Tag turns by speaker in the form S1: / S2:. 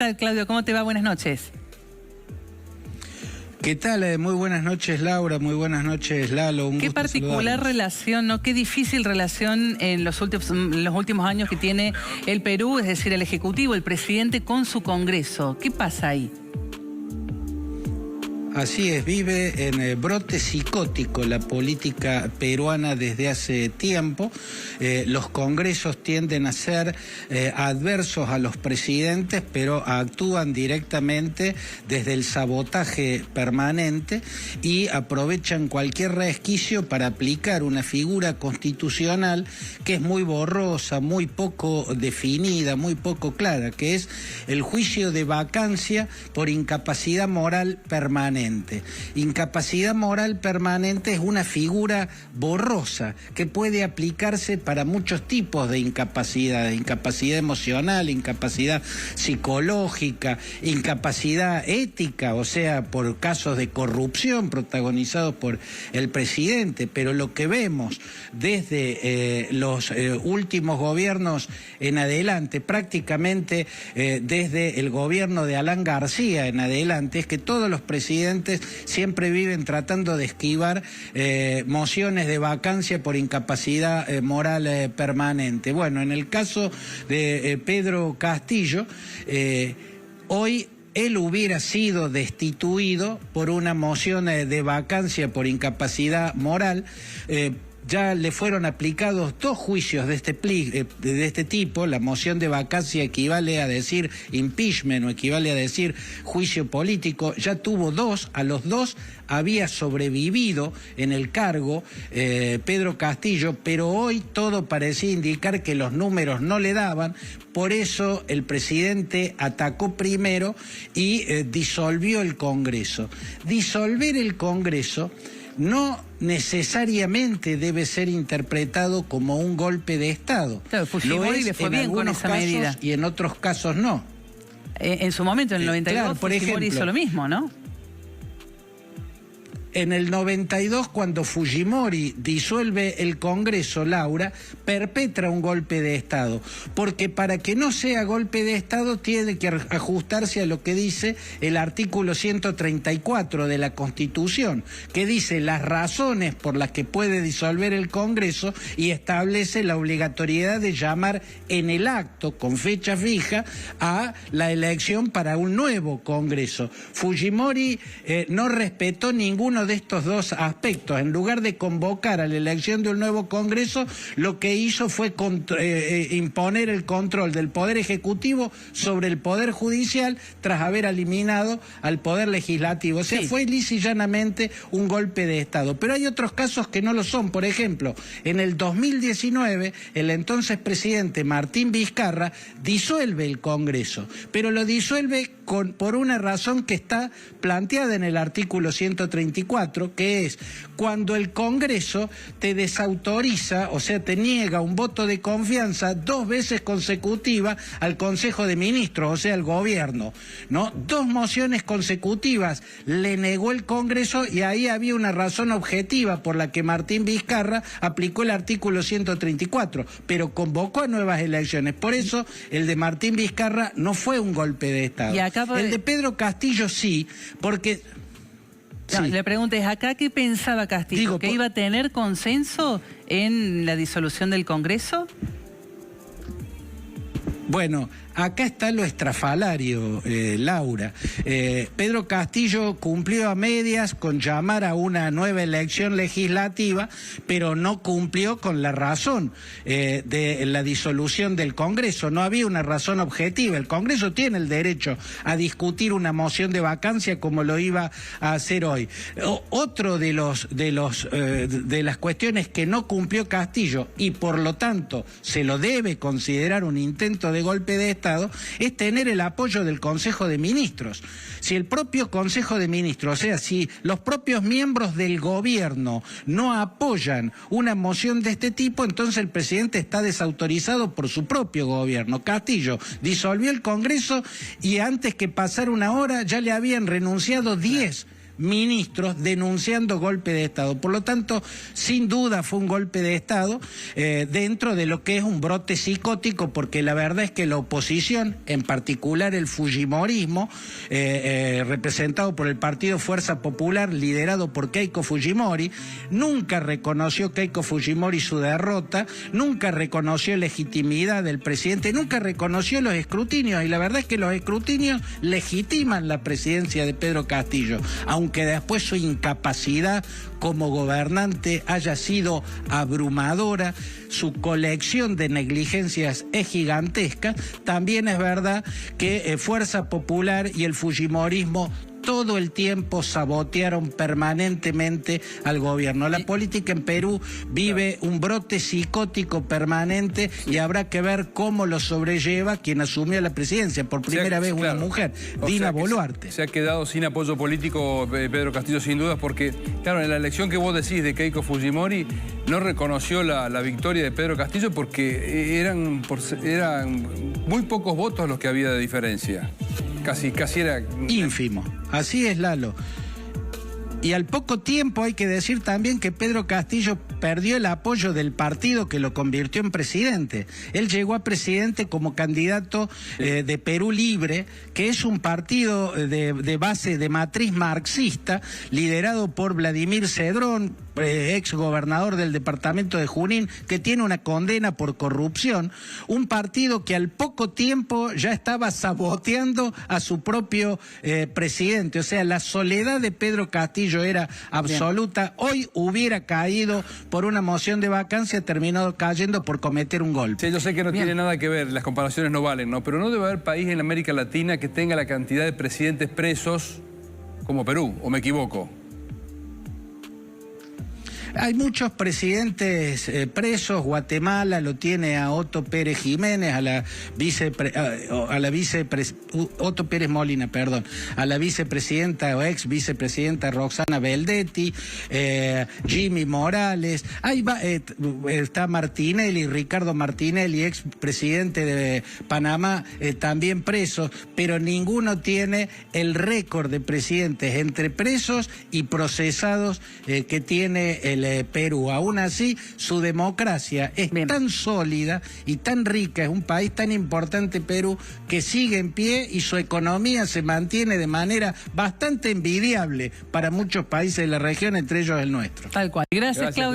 S1: tal, Claudio? ¿Cómo te va? Buenas noches.
S2: ¿Qué tal? Muy buenas noches, Laura. Muy buenas noches, Lalo. Un
S1: Qué
S2: gusto
S1: particular
S2: saludarnos.
S1: relación, ¿no? Qué difícil relación en los últimos años que tiene el Perú, es decir, el Ejecutivo, el presidente con su Congreso. ¿Qué pasa ahí?
S2: Así es, vive en brote psicótico la política peruana desde hace tiempo. Los congresos tienden a ser adversos a los presidentes, pero actúan directamente desde el sabotaje permanente y aprovechan cualquier resquicio para aplicar una figura constitucional que es muy borrosa, muy poco definida, muy poco clara, que es el juicio de vacancia por incapacidad moral permanente. Incapacidad moral permanente es una figura borrosa que puede aplicarse para muchos tipos de incapacidad emocional, incapacidad psicológica, incapacidad ética, o sea, por casos de corrupción protagonizados por el presidente, pero lo que vemos desde los últimos gobiernos en adelante, prácticamente desde el gobierno de Alan García en adelante, es que todos los presidentes siempre viven tratando de esquivar mociones de vacancia por incapacidad moral permanente. Bueno, en el caso de Pedro Castillo, hoy él hubiera sido destituido por una moción de vacancia por incapacidad moral. Ya le fueron aplicados 2 juicios de este tipo. La moción de vacancia equivale a decir impeachment o equivale a decir juicio político. Ya tuvo 2, a los 2 había sobrevivido en el cargo Pedro Castillo, pero hoy todo parecía indicar que los números no le daban. Por eso el presidente atacó primero y disolvió el Congreso. Disolver el Congreso no necesariamente debe ser interpretado como un golpe de Estado.
S1: Claro, Fujimori le fue bien con esa medida.
S2: Y en otros casos no.
S1: En su momento, en el 92, claro, por Fujimori hizo lo mismo, ¿no?
S2: En el 92, cuando Fujimori disuelve el Congreso, Laura, perpetra un golpe de Estado, porque para que no sea golpe de Estado tiene que ajustarse a lo que dice el artículo 134 de la Constitución, que dice las razones por las que puede disolver el Congreso y establece la obligatoriedad de llamar en el acto, con fecha fija, a la elección para un nuevo Congreso. Fujimori no respetó ninguno de estos 2 aspectos. En lugar de convocar a la elección de un nuevo Congreso, lo que hizo fue imponer el control del Poder Ejecutivo sobre el Poder Judicial tras haber eliminado al Poder Legislativo. O sea, sí, fue lisa y llanamente un golpe de Estado. Pero hay otros casos que no lo son. Por ejemplo, en el 2019, el entonces presidente Martín Vizcarra disuelve el Congreso, pero lo disuelve por una razón que está planteada en el artículo 134, que es cuando el Congreso te desautoriza, o sea, te niega un voto de confianza 2 veces consecutivas al Consejo de Ministros, o sea, al gobierno, ¿no? 2 mociones consecutivas le negó el Congreso y ahí había una razón objetiva por la que Martín Vizcarra aplicó el artículo 134, pero convocó a nuevas elecciones. Por eso, el de Martín Vizcarra no fue un golpe de Estado. El de Pedro Castillo sí, porque...
S1: No, sí. Le pregunto, ¿es acá qué pensaba Castillo? ¿Que iba a tener consenso en la disolución del Congreso?
S2: Bueno, acá está lo estrafalario, Laura. Pedro Castillo cumplió a medias con llamar a una nueva elección legislativa, pero no cumplió con la razón de la disolución del Congreso. No había una razón objetiva. El Congreso tiene el derecho a discutir una moción de vacancia como lo iba a hacer hoy. Otro de las cuestiones que no cumplió Castillo y por lo tanto se lo debe considerar un intento de golpe de Estado es tener el apoyo del Consejo de Ministros. Si el propio Consejo de Ministros, o sea, si los propios miembros del gobierno no apoyan una moción de este tipo, entonces el presidente está desautorizado por su propio gobierno. Castillo disolvió el Congreso y antes que pasara una hora ya le habían renunciado 10 ministros denunciando golpe de Estado. Por lo tanto, sin duda fue un golpe de Estado dentro de lo que es un brote psicótico, porque la verdad es que la oposición, en particular el fujimorismo, representado por el partido Fuerza Popular, liderado por Keiko Fujimori, nunca reconoció Keiko Fujimori su derrota, nunca reconoció legitimidad del presidente, nunca reconoció los escrutinios, y la verdad es que los escrutinios legitiman la presidencia de Pedro Castillo, aunque después su incapacidad como gobernante haya sido abrumadora, su colección de negligencias es gigantesca. También es verdad que Fuerza Popular y el fujimorismo todo el tiempo sabotearon permanentemente al gobierno. La política en Perú vive un brote psicótico permanente y habrá que ver cómo lo sobrelleva quien asumió la presidencia. Por primera vez una mujer, Dina Boluarte.
S3: Se ha quedado sin apoyo político Pedro Castillo, sin dudas, porque, claro, en la elección que vos decís de Keiko Fujimori, no reconoció la victoria de Pedro Castillo porque eran muy pocos votos los que había de diferencia. Casi era
S2: ínfimo. Así es, Lalo. Y al poco tiempo hay que decir también que Pedro Castillo perdió el apoyo del partido que lo convirtió en presidente. Él llegó a presidente como candidato de Perú Libre, que es un partido de base de matriz marxista, liderado por Vladimir Cedrón, ex gobernador del departamento de Junín, que tiene una condena por corrupción. Un partido que al poco tiempo ya estaba saboteando a su propio presidente. O sea, la soledad de Pedro Castillo era absoluta. Bien. Hoy hubiera caído por una moción de vacancia, terminado cayendo por cometer un golpe.
S3: Sí, yo sé que no tiene nada que ver, las comparaciones no valen, ¿no? Pero no debe haber país en América Latina que tenga la cantidad de presidentes presos como Perú, ¿o me equivoco?
S2: Hay muchos presidentes presos. Guatemala lo tiene a Otto Pérez Jiménez, Otto Pérez Molina, perdón, a la vicepresidenta o ex vicepresidenta Roxana Beldetti, Jimmy Morales. Ahí va, está Martinelli, Ricardo Martinelli, ex presidente de Panamá, también presos, pero ninguno tiene el récord de presidentes entre presos y procesados que tiene el Perú. Aún así, su democracia es tan sólida y tan rica, es un país tan importante, Perú, que sigue en pie y su economía se mantiene de manera bastante envidiable para muchos países de la región, entre ellos el nuestro.
S1: Tal cual. Gracias, Claudio.